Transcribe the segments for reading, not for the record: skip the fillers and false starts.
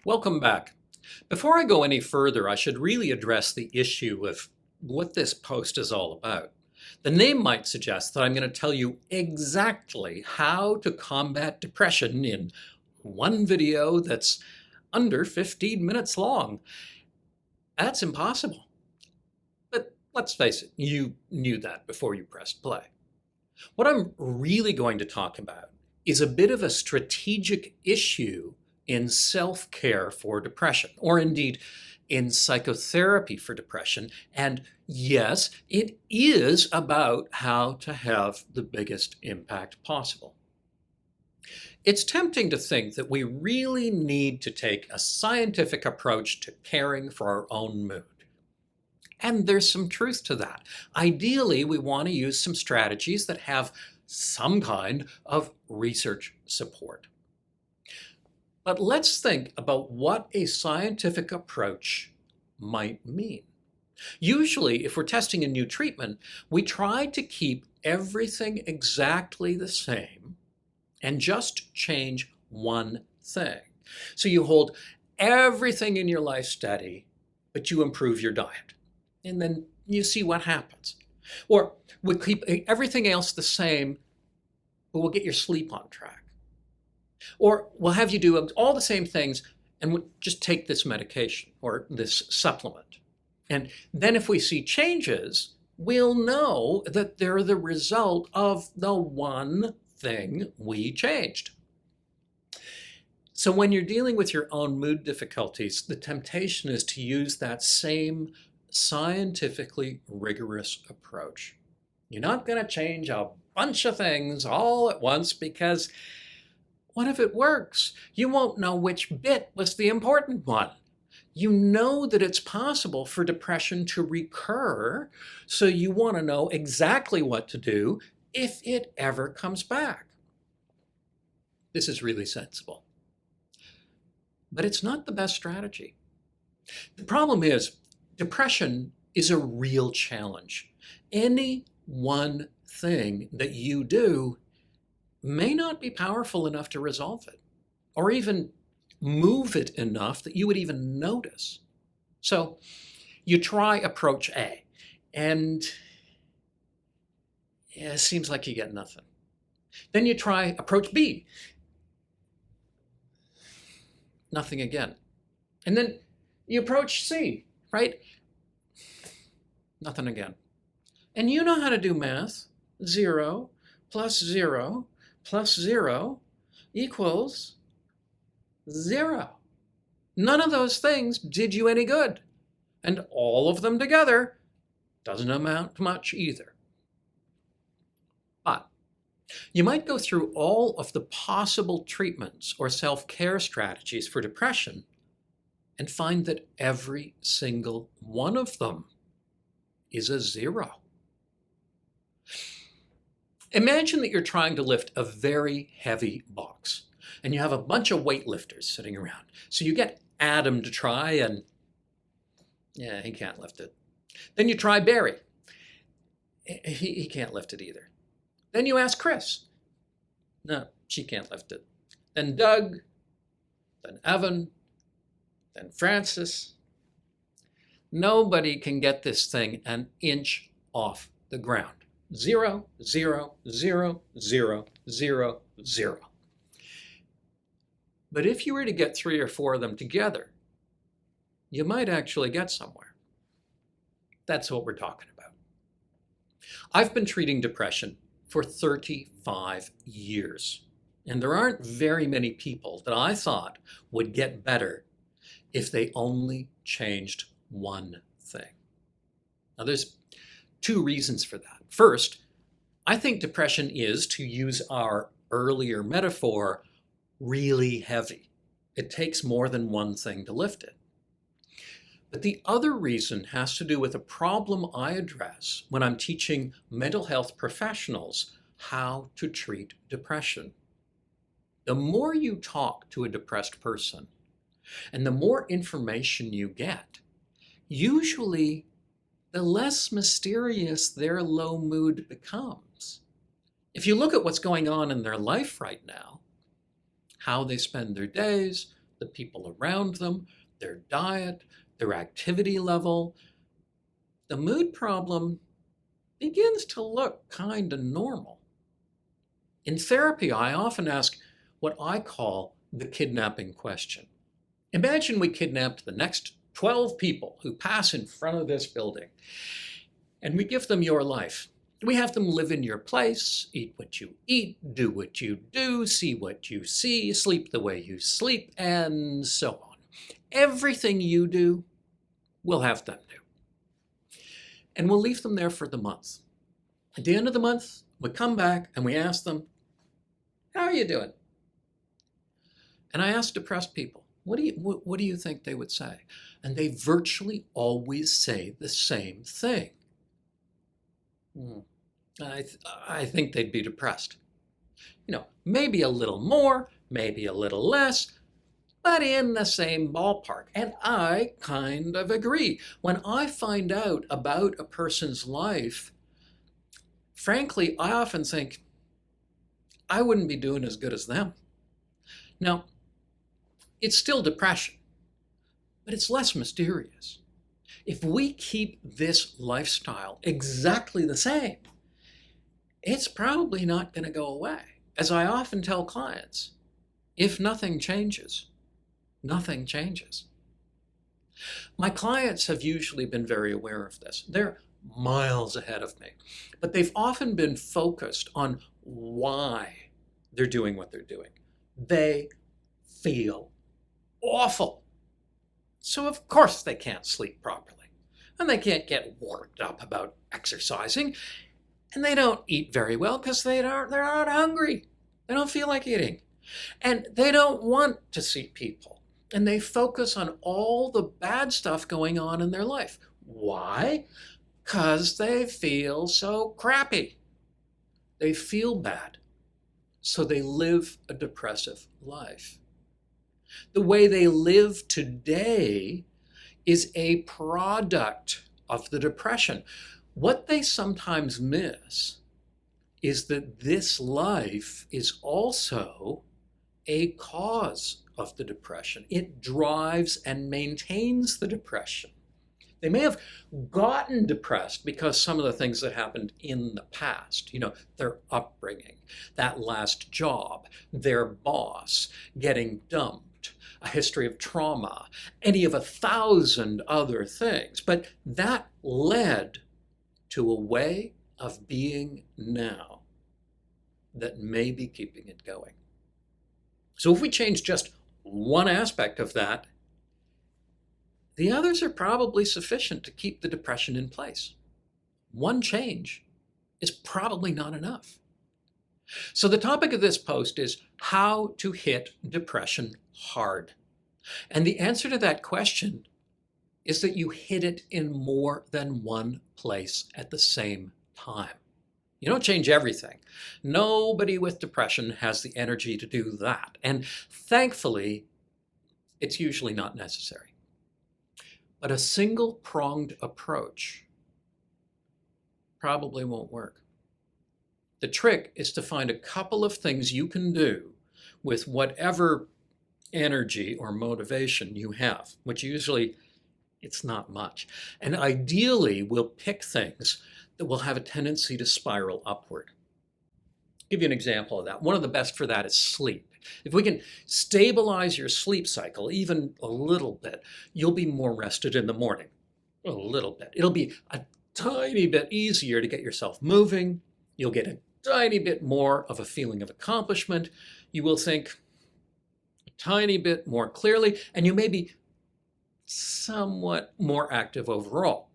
Welcome back. Before I go any further, I should really address the issue of what this post is all about. The name might suggest that I'm going to tell you exactly how to combat depression in one video that's under 15 minutes long. That's impossible. But let's face it, you knew that before you pressed play. What I'm really going to talk about is a bit of a strategic issue in self-care for depression, or indeed in psychotherapy for depression. And yes, it is about how to have the biggest impact possible. It's tempting to think that we really need to take a scientific approach to caring for our own mood. And there's some truth to that. Ideally, we want to use some strategies that have some kind of research support. But let's think about what a scientific approach might mean. Usually, if we're testing a new treatment, we try to keep everything exactly the same and just change one thing. So you hold everything in your life steady, but you improve your diet. And then you see what happens. Or we keep everything else the same, but we'll get your sleep on track. Or we'll have you do all the same things and we'll just take this medication or this supplement. And then if we see changes, we'll know that they're the result of the one thing we changed. So when you're dealing with your own mood difficulties, the temptation is to use that same scientifically rigorous approach. You're not going to change a bunch of things all at once because what if it works? You won't know which bit was the important one. You know that it's possible for depression to recur, so you want to know exactly what to do if it ever comes back. This is really sensible. But it's not the best strategy. The problem is, depression is a real challenge. Any one thing that you do may not be powerful enough to resolve it, or even move it enough that you would even notice. So you try approach A, and it seems like you get nothing. Then you try approach B, nothing again. And then you approach C, right? Nothing again. And you know how to do math. 0 plus 0 plus 0 equals 0. None of those things did you any good. And all of them together doesn't amount to much either. But you might go through all of the possible treatments or self-care strategies for depression and find that every single one of them is a 0. Imagine that you're trying to lift a very heavy box and you have a bunch of weightlifters sitting around. So you get Adam to try and, yeah, he can't lift it. Then you try Barry. He can't lift it either. Then you ask Chris. No, she can't lift it. Then Doug, then Evan, then Francis. Nobody can get this thing an inch off the ground. 0, 0, 0, 0, 0, 0. But if you were to get 3 or 4 of them together, you might actually get somewhere. That's what we're talking about. I've been treating depression for 35 years, and there aren't very many people that I thought would get better if they only changed one thing. Now, there's 2 reasons for that. First, I think depression is, to use our earlier metaphor, really heavy. It takes more than one thing to lift it. But the other reason has to do with a problem I address when I'm teaching mental health professionals how to treat depression. The more you talk to a depressed person and the more information you get, usually the less mysterious their low mood becomes. If you look at what's going on in their life right now, how they spend their days, the people around them, their diet, their activity level, the mood problem begins to look kind of normal. In therapy, I often ask what I call the kidnapping question. Imagine we kidnapped the next 12 people who pass in front of this building, and we give them your life. We have them live in your place, eat what you eat, do what you do, see what you see, sleep the way you sleep, and so on. Everything you do, we'll have them do. And we'll leave them there for the month. At the end of the month, we come back and we ask them, how are you doing? And I ask depressed people, what do you think they would say? And they virtually always say the same thing. I think they'd be depressed. Maybe a little more, maybe a little less, but in the same ballpark. And I kind of agree. When I find out about a person's life, frankly, I often think, I wouldn't be doing as good as them. Now, it's still depression, but it's less mysterious. If we keep this lifestyle exactly the same, it's probably not going to go away. As I often tell clients, if nothing changes, nothing changes. My clients have usually been very aware of this. They're miles ahead of me, but they've often been focused on why they're doing what they're doing. They feel awful. So of course they can't sleep properly, and they can't get worked up about exercising, and they don't eat very well because they're not hungry. They don't feel like eating, and they don't want to see people, and they focus on all the bad stuff going on in their life. Why? Because they feel so crappy. They feel bad, so they live a depressive life. The way they live today is a product of the depression. What they sometimes miss is that this life is also a cause of the depression. It drives and maintains the depression. They may have gotten depressed because some of the things that happened in the past, their upbringing, that last job, their boss, getting dumped, a history of trauma, any of 1,000 other things. But that led to a way of being now that may be keeping it going. So if we change just one aspect of that, the others are probably sufficient to keep the depression in place. One change is probably not enough. So the topic of this post is how to hit depression hard. And the answer to that question is that you hit it in more than one place at the same time. You don't change everything. Nobody with depression has the energy to do that. And thankfully, it's usually not necessary. But a single-pronged approach probably won't work. The trick is to find a couple of things you can do with whatever energy or motivation you have, which usually it's not much. And ideally, we'll pick things that will have a tendency to spiral upward. I'll give you an example of that. One of the best for that is sleep. If we can stabilize your sleep cycle even a little bit, you'll be more rested in the morning. A little bit. It'll be a tiny bit easier to get yourself moving. You'll get a tiny bit more of a feeling of accomplishment. You will think a tiny bit more clearly, and you may be somewhat more active overall.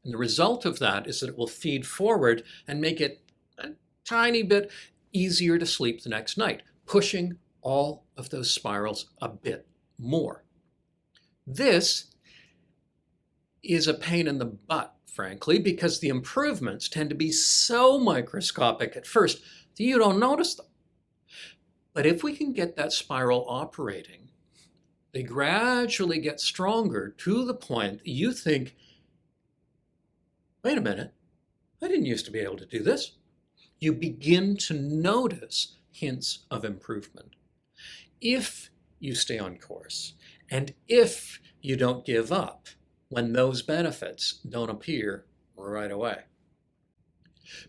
And the result of that is that it will feed forward and make it a tiny bit easier to sleep the next night, pushing all of those spirals a bit more. This is a pain in the butt, frankly, because the improvements tend to be so microscopic at first that you don't notice them. But if we can get that spiral operating, they gradually get stronger to the point that you think, wait a minute, I didn't used to be able to do this. You begin to notice hints of improvement. If you stay on course, and if you don't give up when those benefits don't appear right away.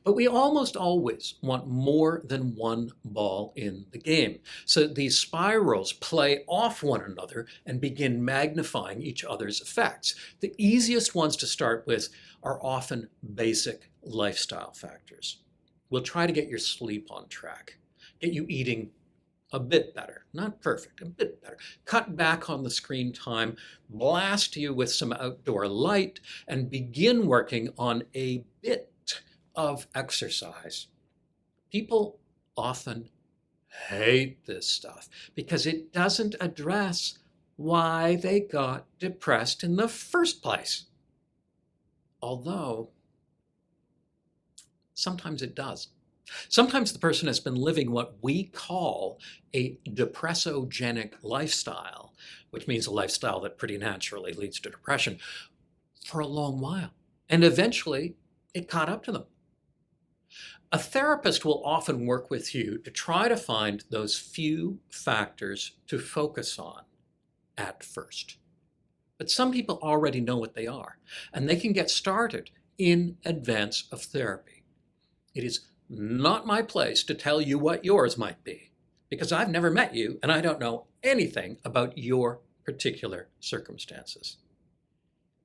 But we almost always want more than one ball in the game. So these spirals play off one another and begin magnifying each other's effects. The easiest ones to start with are often basic lifestyle factors. We'll try to get your sleep on track, get you eating a bit better, not perfect, a bit better. Cut back on the screen time, blast you with some outdoor light, and begin working on a bit of exercise. People often hate this stuff because it doesn't address why they got depressed in the first place. Although, sometimes it does. Sometimes the person has been living what we call a depressogenic lifestyle, which means a lifestyle that pretty naturally leads to depression, for a long while. And eventually, it caught up to them. A therapist will often work with you to try to find those few factors to focus on at first. But some people already know what they are, and they can get started in advance of therapy. It is not my place to tell you what yours might be, because I've never met you and I don't know anything about your particular circumstances.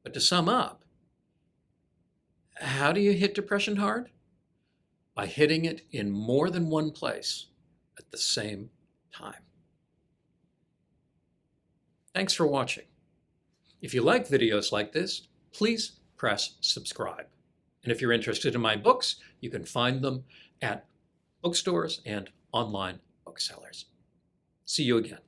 But to sum up, how do you hit depression hard? By hitting it in more than one place at the same time. Thanks for watching. If you like videos like this, please press subscribe. And if you're interested in my books, you can find them at bookstores and online booksellers. See you again.